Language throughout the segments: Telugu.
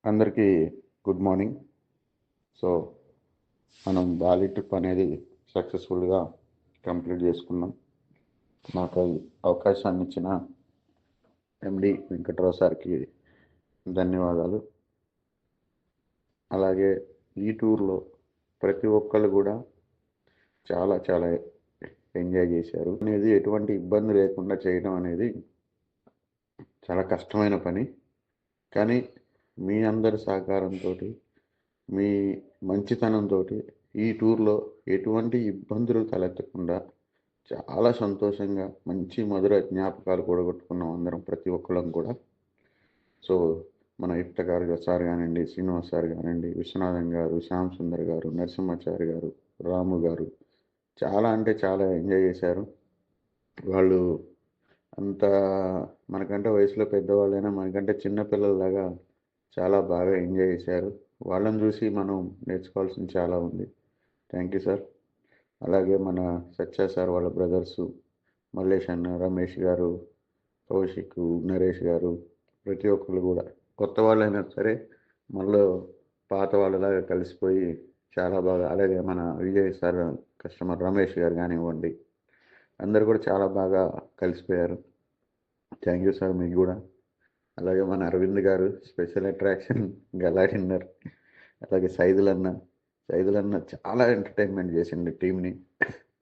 అందరికీ గుడ్ మార్నింగ్. సో, మనం బాలి ట్రిప్ అనేది సక్సెస్ఫుల్గా కంప్లీట్ చేసుకున్నాం. నాకు ఈ అవకాశాన్ని ఇచ్చిన ఎండి వెంకట్రావు సార్కి ధన్యవాదాలు. అలాగే ఈ టూర్లో ప్రతి ఒక్కళ్ళు కూడా చాలా చాలా ఎంజాయ్ చేశారు. అనేది ఎటువంటి ఇబ్బంది లేకుండా చేయడం అనేది చాలా కష్టమైన పని. కానీ మీ అందరి సహకారంతో, మీ మంచితనంతో ఈ టూర్లో ఎటువంటి ఇబ్బందులు తలెత్తకుండా చాలా సంతోషంగా మంచి మధుర జ్ఞాపకాలు కూడగొట్టుకున్నాం అందరం, ప్రతి ఒక్కళ్ళం కూడా. సో, మన ఇట్ట గారు సార్ కానివ్వండి, శ్రీనివాస్ సార్ కానివ్వండి, విశ్వనాథన్ గారు, శ్యామ్ సుందర్ గారు, నరసింహాచారి గారు, రాము గారు చాలా అంటే చాలా ఎంజాయ్ చేశారు. వాళ్ళు అంత మనకంటే వయసులో పెద్దవాళ్ళైనా మనకంటే చిన్నపిల్లలలాగా చాలా బాగా ఎంజాయ్ చేశారు. వాళ్ళని చూసి మనం నేర్చుకోవాల్సింది చాలా ఉంది. Thank you sir. అలాగే మన సత్య సార్ వాళ్ళ బ్రదర్సు మల్లేష్ అన్న, రమేష్ గారు, కౌశిక్, నరేష్ గారు, ప్రతి ఒక్కళ్ళు కూడా కొత్త వాళ్ళైనా సరే మనలో పాత వాళ్ళలాగా కలిసిపోయి చాలా బాగా. అలాగే మన విజయ్ సార్ కస్టమర్ రమేష్ గారు కానివ్వండి, అందరు కూడా చాలా బాగా కలిసిపోయారు. థ్యాంక్ యూ సార్ మీకు కూడా. అలాగే మన అరవింద్ గారు స్పెషల్ అట్రాక్షన్ గలా డిన్నర్. అలాగే సైదులన్న చాలా ఎంటర్టైన్మెంట్ చేసిండు టీంని.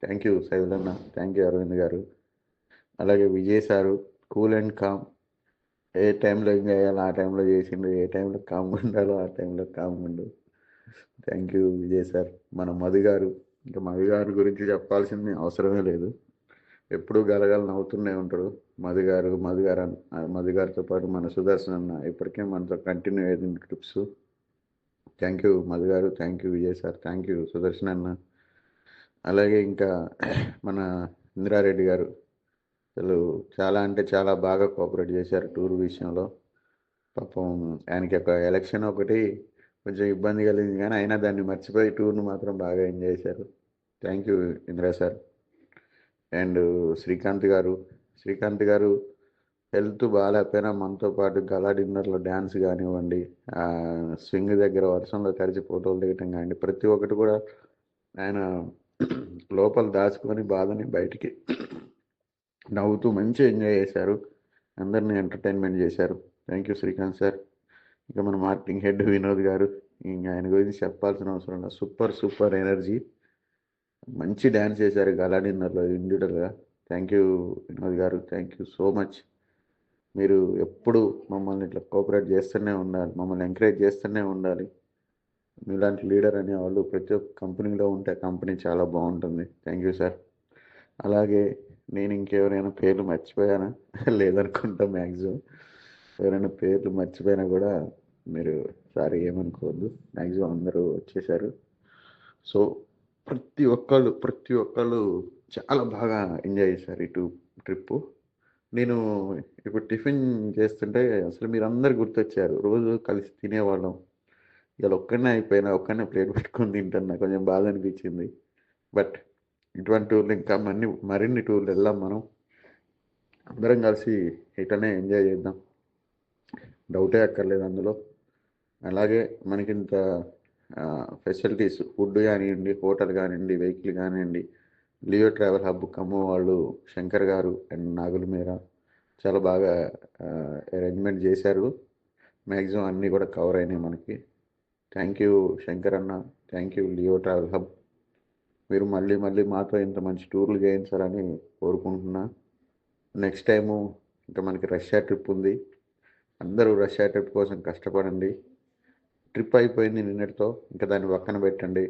థ్యాంక్ యూ సైదులన్న, థ్యాంక్ యూ అరవింద్ గారు. అలాగే Vijay sir cool and calm, ఏ టైంలో ఎంజాయ్ చేయాలో ఆ టైంలో చేసిండు, ఏ టైంలో కామ్గా ఉండాలో ఆ టైంలో కామ్గా ఉండు. Thank you Vijay sir. మన మధు గారు, ఇంకా మధు గారి గురించి చెప్పాల్సింది అవసరమే లేదు. ఎప్పుడూ గలగల నవ్వుతూనే ఉంటాడు మధు గారితో పాటు మన సుదర్శన్ అన్న ఇప్పటికే మనతో కంటిన్యూ అయ్యింది ట్రిప్స్. థ్యాంక్ యూ మధు గారు, thank you Vijay sir, thank you Sudarshan అన్న. అలాగే ఇంకా మన ఇందిరారెడ్డి గారు అసలు చాలా అంటే చాలా బాగా కోఆపరేట్ చేశారు టూర్ విషయంలో. పాపం ఆయనకి ఒక ఎలక్షన్ ఒకటి కొంచెం ఇబ్బంది కలిగింది, కానీ అయినా దాన్ని మర్చిపోయి టూర్ను మాత్రం బాగా ఎంజాయ్ చేశారు. Thank you Indira sir. And Srikanth గారు హెల్త్ బాగాలేకపోయినా మనతో పాటు గలా డిన్నర్లో డ్యాన్స్ కానివ్వండి, స్వింగ్ దగ్గర వర్షంలో తడిచి ఫోటోలు దిగటం కానివ్వండి, ప్రతి ఒక్కటి కూడా ఆయన లోపల దాచుకొని బాధని బయటికి నవ్వుతూ మంచి ఎంజాయ్ చేశారు, అందరినీ ఎంటర్టైన్మెంట్ చేశారు. Thank you Srikanth sir. ఇంకా మన మార్కెటింగ్ హెడ్ వినోద్ గారు, ఇంకా ఆయన గురించి చెప్పాల్సిన అవసరం లేదు. సూపర్ ఎనర్జీ, మంచి డ్యాన్స్ చేశారు గలా డిన్నర్లో ఇండివిజువల్గా. థ్యాంక్ యూ వినోద్ గారు, థ్యాంక్ యూ సో మచ్. మీరు ఎప్పుడు మమ్మల్ని ఇట్లా కోఆపరేట్ చేస్తూనే ఉండాలి, మమ్మల్ని ఎంకరేజ్ చేస్తూనే ఉండాలి. మీలాంటి లీడర్ అనేవాళ్ళు ప్రతి ఒక్క కంపెనీలో ఉంటే కంపెనీ చాలా బాగుంటుంది. Thank you sir. అలాగే నేను ఇంకెవరైనా పేర్లు మర్చిపోయానా లేదనుకుంటా, మ్యాక్సిమం ఎవరైనా పేర్లు మర్చిపోయినా కూడా మీరు సారీ ఏమనుకోవద్దు. మ్యాక్సిమం అందరూ వచ్చేసారు. సో ప్రతి ఒక్కళ్ళు చాలా బాగా ఎంజాయ్ చేశారు ఇటు ట్రిప్పు. నేను ఇప్పుడు టిఫిన్ చేస్తుంటే అసలు మీరందరూ గుర్తొచ్చారు. రోజు కలిసి తినేవాళ్ళం. ఇవాళ ఒక్కనే ప్లేట్ పెట్టుకొని తింటున్నా, కొంచెం బాధ అనిపించింది. బట్ ఇటువంటి టూర్లు ఇంకా మరిన్ని టూర్లు వెళ్దాం మనం. అందరం కలిసి ఇటనే ఎంజాయ్ చేద్దాం, డౌటే అక్కర్లేదు అందులో. అలాగే మనకింత ఫెసిలిటీస్, ఫుడ్ కానివ్వండి, హోటల్ కానివ్వండి, వెహికల్ కానివ్వండి, లియో ట్రావెల్ హబ్ ఖమ్మం వాళ్ళు శంకర్ గారు అండ్ నాగుల మీర చాలా బాగా అరేంజ్మెంట్ చేశారు. మ్యాక్సిమం అన్నీ కూడా కవర్ అయినాయి మనకి. థ్యాంక్ యూ శంకర్ అన్న, thank you Leo travel hub. మీరు మళ్ళీ మాతో ఇంత మంచి టూర్లు చేయించాలని కోరుకుంటున్నా. నెక్స్ట్ టైము ఇంకా మనకి రష్యా ట్రిప్ ఉంది. అందరూ రష్యా ట్రిప్ కోసం కష్టపడండి. ట్రిప్ అయిపోయింది నిన్నటితో, ఇంకా దాన్ని పక్కన పెట్టండి.